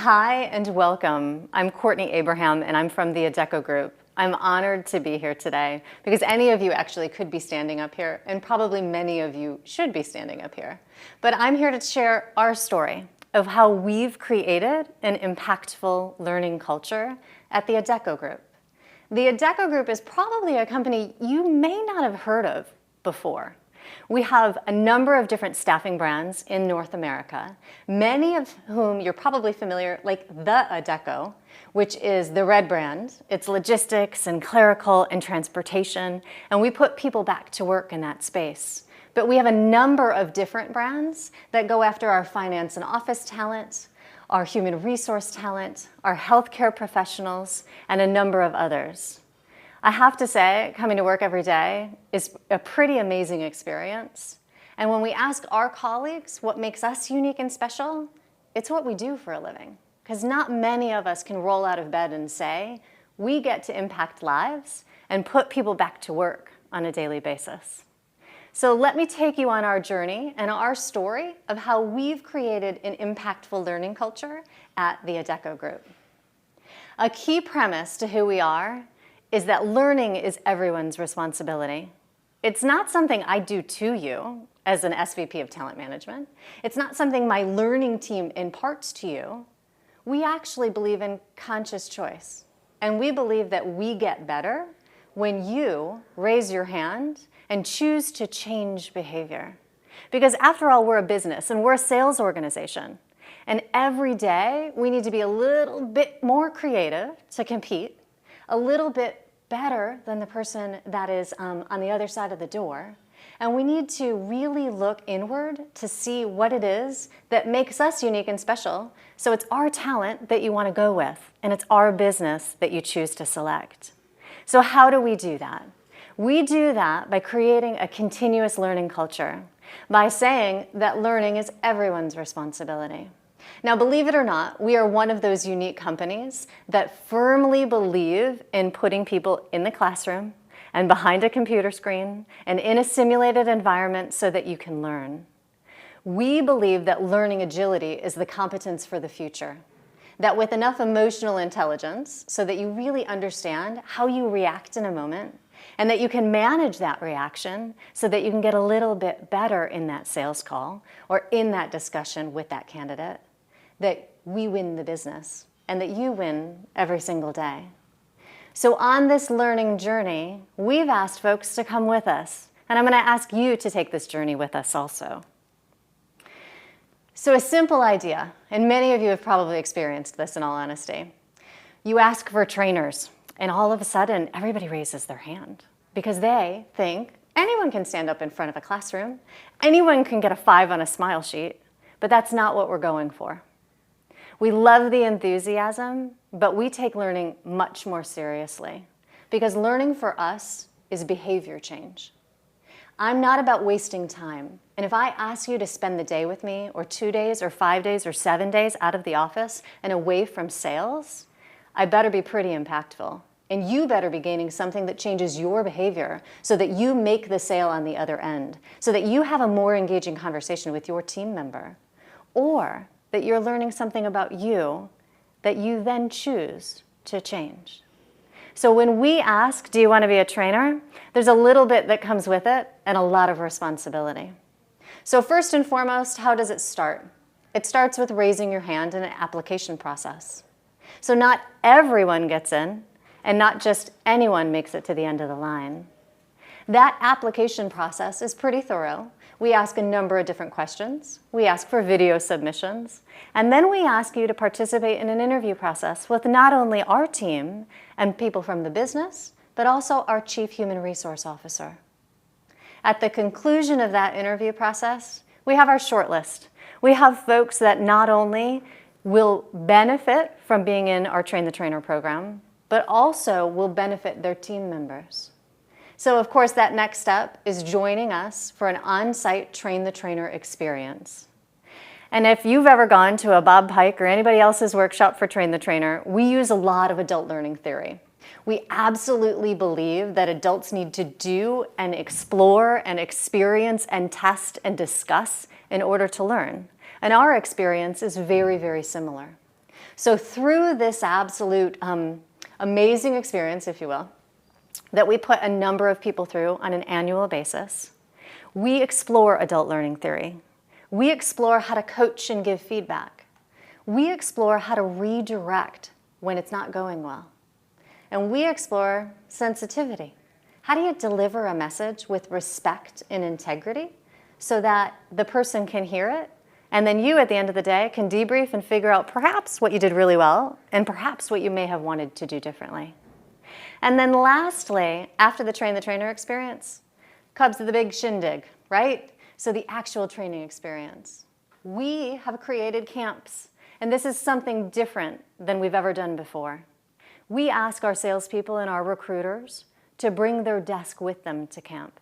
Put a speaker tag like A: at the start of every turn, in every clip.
A: Hi and welcome. I'm Courtney Abraham and I'm from the Adecco Group. I'm honored to be here today because any of you actually could be standing up here and probably many of you should be standing up here. But I'm here to share our story of how we've created an impactful learning culture at the Adecco Group. The Adecco Group is probably a company you may not have heard of before. We have a number of different staffing brands in North America, many of whom you're probably familiar, like the Adecco, which is the red brand. It's logistics and clerical and transportation, and we put people back to work in that space. But we have a number of different brands that go after our finance and office talent, our human resource talent, our healthcare professionals, and a number of others. I have to say, coming to work every day is a pretty amazing experience. And when we ask our colleagues what makes us unique and special, it's what we do for a living. Because not many of us can roll out of bed and say, we get to impact lives and put people back to work on a daily basis. So let me take you on our journey and our story of how we've created an impactful learning culture at the Adecco Group. A key premise to who we are is that learning is everyone's responsibility. It's not something I do to you as an SVP of Talent Management. It's not something my learning team imparts to you. We actually believe in conscious choice. And we believe that we get better when you raise your hand and choose to change behavior. Because after all, we're a business and we're a sales organization. And every day we need to be a little bit more creative to compete, a little bit better than the person that is on the other side of the door. And we need to really look inward to see what it is that makes us unique and special. So it's our talent that you want to go with, and it's our business that you choose to select. So how do we do that? We do that by creating a continuous learning culture, by saying that learning is everyone's responsibility. Now, believe it or not, we are one of those unique companies that firmly believe in putting people in the classroom and behind a computer screen and in a simulated environment so that you can learn. We believe that learning agility is the competence for the future, that with enough emotional intelligence so that you really understand how you react in a moment and that you can manage that reaction so that you can get a little bit better in that sales call or in that discussion with that candidate, that we win the business and that you win every single day. So on this learning journey, we've asked folks to come with us, and I'm going to ask you to take this journey with us also. So a simple idea, and many of you have probably experienced this in all honesty. You ask for trainers, and all of a sudden, everybody raises their hand because they think anyone can stand up in front of a classroom, anyone can get a 5 on a smile sheet, but that's not what we're going for. We love the enthusiasm, but we take learning much more seriously because learning for us is behavior change. I'm not about wasting time. And if I ask you to spend the day with me, or 2 days, or 5 days, or 7 days out of the office and away from sales, I better be pretty impactful. And you better be gaining something that changes your behavior so that you make the sale on the other end, so that you have a more engaging conversation with your team member, or that you're learning something about you that you then choose to change. So when we ask, do you want to be a trainer? There's a little bit that comes with it and a lot of responsibility. So first and foremost, how does it start? It starts with raising your hand in an application process. So not everyone gets in, and not just anyone makes it to the end of the line. That application process is pretty thorough. We ask a number of different questions. We ask for video submissions. And then we ask you to participate in an interview process with not only our team and people from the business, but also our Chief Human Resource Officer. At the conclusion of that interview process, we have our shortlist. We have folks that not only will benefit from being in our Train the Trainer program, but also will benefit their team members. So of course that next step is joining us for an on-site Train the Trainer experience. And if you've ever gone to a Bob Pike or anybody else's workshop for Train the Trainer, we use a lot of adult learning theory. We absolutely believe that adults need to do and explore and experience and test and discuss in order to learn. And our experience is very, very similar. So through this absolute amazing experience, if you will, that we put a number of people through on an annual basis, we explore adult learning theory. We explore how to coach and give feedback. We explore how to redirect when it's not going well. And we explore sensitivity. How do you deliver a message with respect and integrity so that the person can hear it, and then you, at the end of the day, can debrief and figure out perhaps what you did really well and perhaps what you may have wanted to do differently. And then lastly, after the train the trainer experience, comes the big shindig, right? So the actual training experience. We have created camps, and this is something different than we've ever done before. We ask our salespeople and our recruiters to bring their desk with them to camp.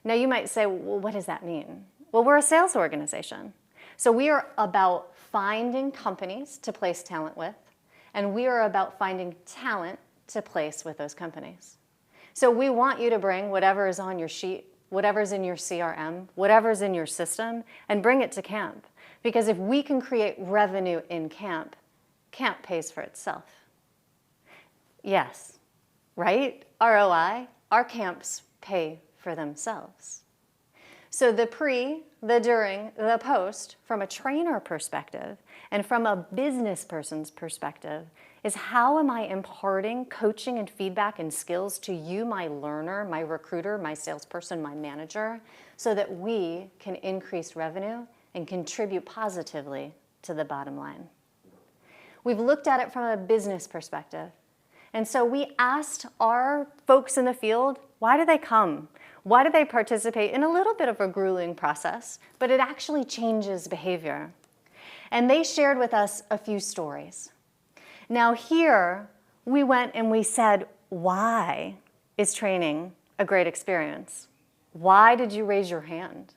A: Now you might say, well, what does that mean? Well, we're a sales organization. So we are about finding companies to place talent with, and we are about finding talent to place with those companies. So we want you to bring whatever is on your sheet, whatever's in your CRM, whatever's in your system, and bring it to camp. Because if we can create revenue in camp, camp pays for itself. Yes, right? ROI, our camps pay for themselves. So the pre, the during, the post, from a trainer perspective and from a business person's perspective, is how am I imparting coaching and feedback and skills to you, my learner, my recruiter, my salesperson, my manager, so that we can increase revenue and contribute positively to the bottom line. We've looked at it from a business perspective. And so we asked our folks in the field, why do they come? Why do they participate in a little bit of a grueling process, but it actually changes behavior? And they shared with us a few stories. Now here, we went and we said, why is training a great experience? Why did you raise your hand?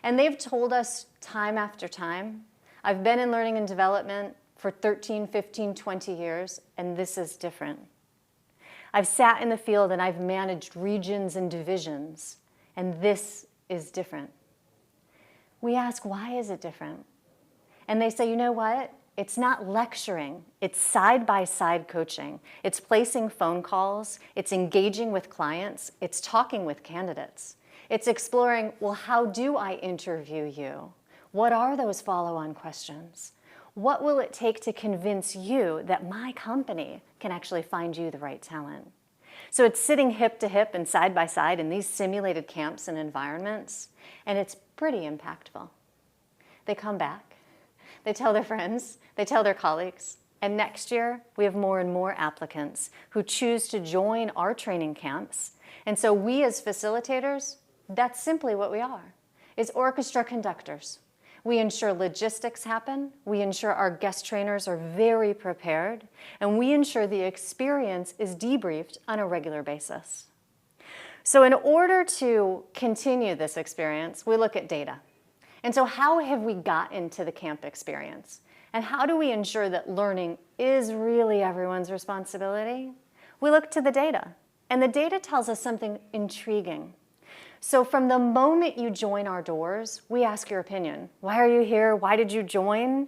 A: And they've told us time after time, I've been in learning and development for 13, 15, 20 years, and this is different. I've sat in the field and I've managed regions and divisions, and this is different. We ask, why is it different? And they say, you know what? It's not lecturing, it's side-by-side coaching. It's placing phone calls, it's engaging with clients, it's talking with candidates. It's exploring, well, how do I interview you? What are those follow-on questions? What will it take to convince you that my company can actually find you the right talent? So it's sitting hip to hip and side by side in these simulated camps and environments, and it's pretty impactful. They come back, they tell their friends, they tell their colleagues, and next year we have more and more applicants who choose to join our training camps. And so we as facilitators, that's simply what we are, is orchestra conductors. We ensure logistics happen, we ensure our guest trainers are very prepared, and we ensure the experience is debriefed on a regular basis. So in order to continue this experience, we look at data. And so how have we gotten to the camp experience? And how do we ensure that learning is really everyone's responsibility? We look to the data, and the data tells us something intriguing. So from the moment you join our doors, we ask your opinion. Why are you here? Why did you join?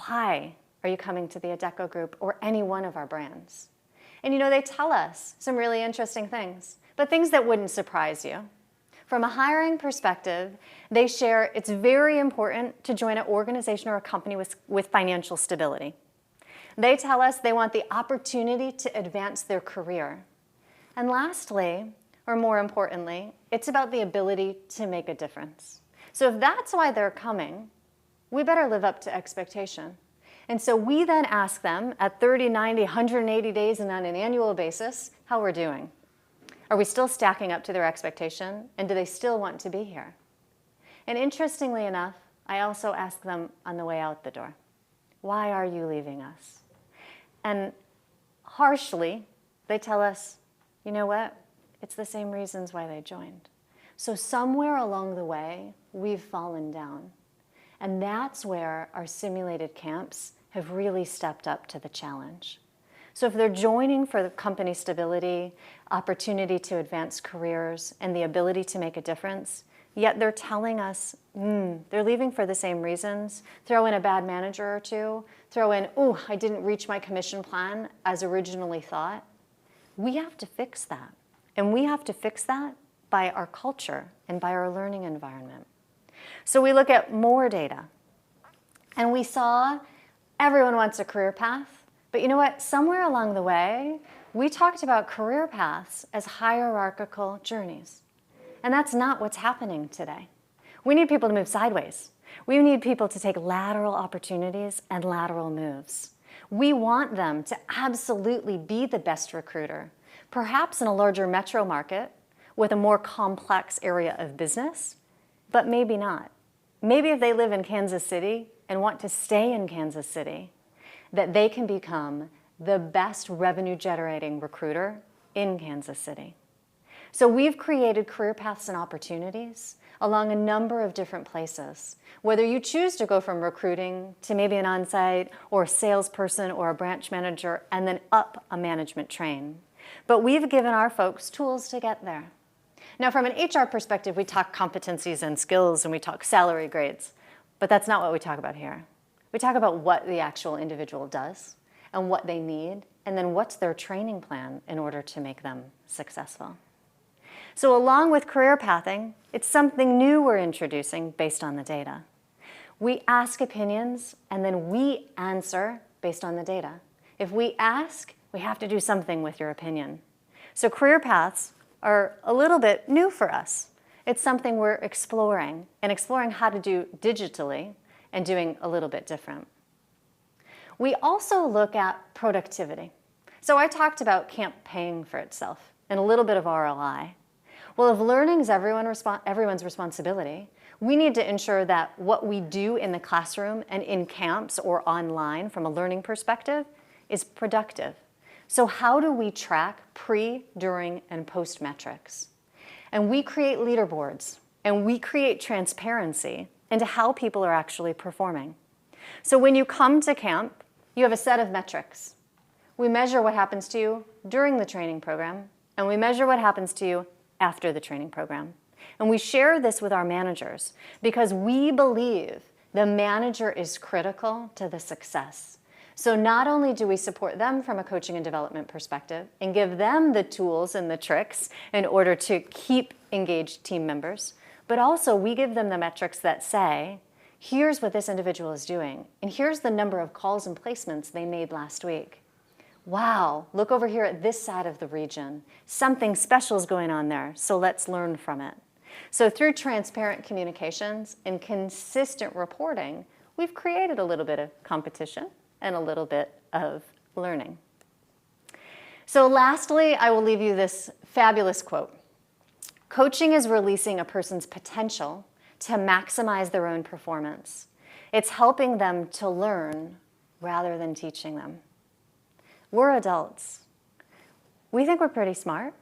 A: Why are you coming to the Adecco Group or any one of our brands? And you know, they tell us some really interesting things, but things that wouldn't surprise you. From a hiring perspective, they share it's very important to join an organization or a company with financial stability. They tell us they want the opportunity to advance their career. And lastly, or more importantly, it's about the ability to make a difference. So if that's why they're coming, we better live up to expectation. And so we then ask them at 30, 90, 180 days and on an annual basis how we're doing. Are we still stacking up to their expectation? And do they still want to be here? And interestingly enough, I also ask them on the way out the door, why are you leaving us? And harshly, they tell us, you know what? It's the same reasons why they joined. So somewhere along the way, we've fallen down. And that's where our simulated camps have really stepped up to the challenge. So if they're joining for the company stability, opportunity to advance careers, and the ability to make a difference, yet they're telling us they're leaving for the same reasons. Throw in a bad manager or two. Throw in, oh, I didn't reach my commission plan as originally thought. We have to fix that. And we have to fix that by our culture and by our learning environment. So we look at more data. And we saw everyone wants a career path. But you know what? Somewhere along the way, we talked about career paths as hierarchical journeys. And that's not what's happening today. We need people to move sideways. We need people to take lateral opportunities and lateral moves. We want them to absolutely be the best recruiter, perhaps in a larger metro market with a more complex area of business, but maybe not. Maybe if they live in Kansas City and want to stay in Kansas City, that they can become the best revenue-generating recruiter in Kansas City. So we've created career paths and opportunities along a number of different places. Whether you choose to go from recruiting to maybe an on-site or a salesperson or a branch manager and then up a management train. But we've given our folks tools to get there. Now from an HR perspective, we talk competencies and skills and we talk salary grades, but that's not what we talk about here. We talk about what the actual individual does and what they need, and then what's their training plan in order to make them successful. So along with career pathing, it's something new we're introducing based on the data. We ask opinions and then we answer based on the data. If we ask, we have to do something with your opinion. So career paths are a little bit new for us. It's something we're exploring and exploring how to do digitally and doing a little bit different. We also look at productivity. So I talked about camp paying for itself and a little bit of ROI. Well, if learning is everyone's responsibility, we need to ensure that what we do in the classroom and in camps or online from a learning perspective is productive. So how do we track pre, during, and post metrics? And we create leaderboards and we create transparency into how people are actually performing. So when you come to camp, you have a set of metrics. We measure what happens to you during the training program, and we measure what happens to you after the training program. And we share this with our managers because we believe the manager is critical to the success. So not only do we support them from a coaching and development perspective and give them the tools and the tricks in order to keep engaged team members, but also we give them the metrics that say, here's what this individual is doing, and here's the number of calls and placements they made last week. Wow, look over here at this side of the region. Something special is going on there, so let's learn from it. So through transparent communications and consistent reporting, we've created a little bit of competition and a little bit of learning. So lastly, I will leave you this fabulous quote. Coaching is releasing a person's potential to maximize their own performance. It's helping them to learn rather than teaching them. We're adults. We think we're pretty smart,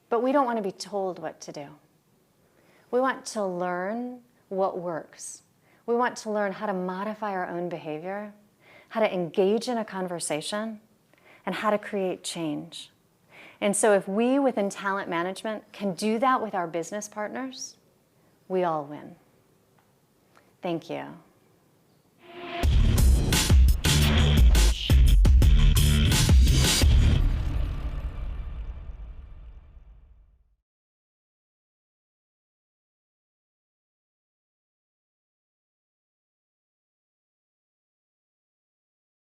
A: but we don't want to be told what to do. We want to learn what works. We want to learn how to modify our own behavior, how to engage in a conversation, and how to create change. And so if we within talent management can do that with our business partners, we all win. Thank you.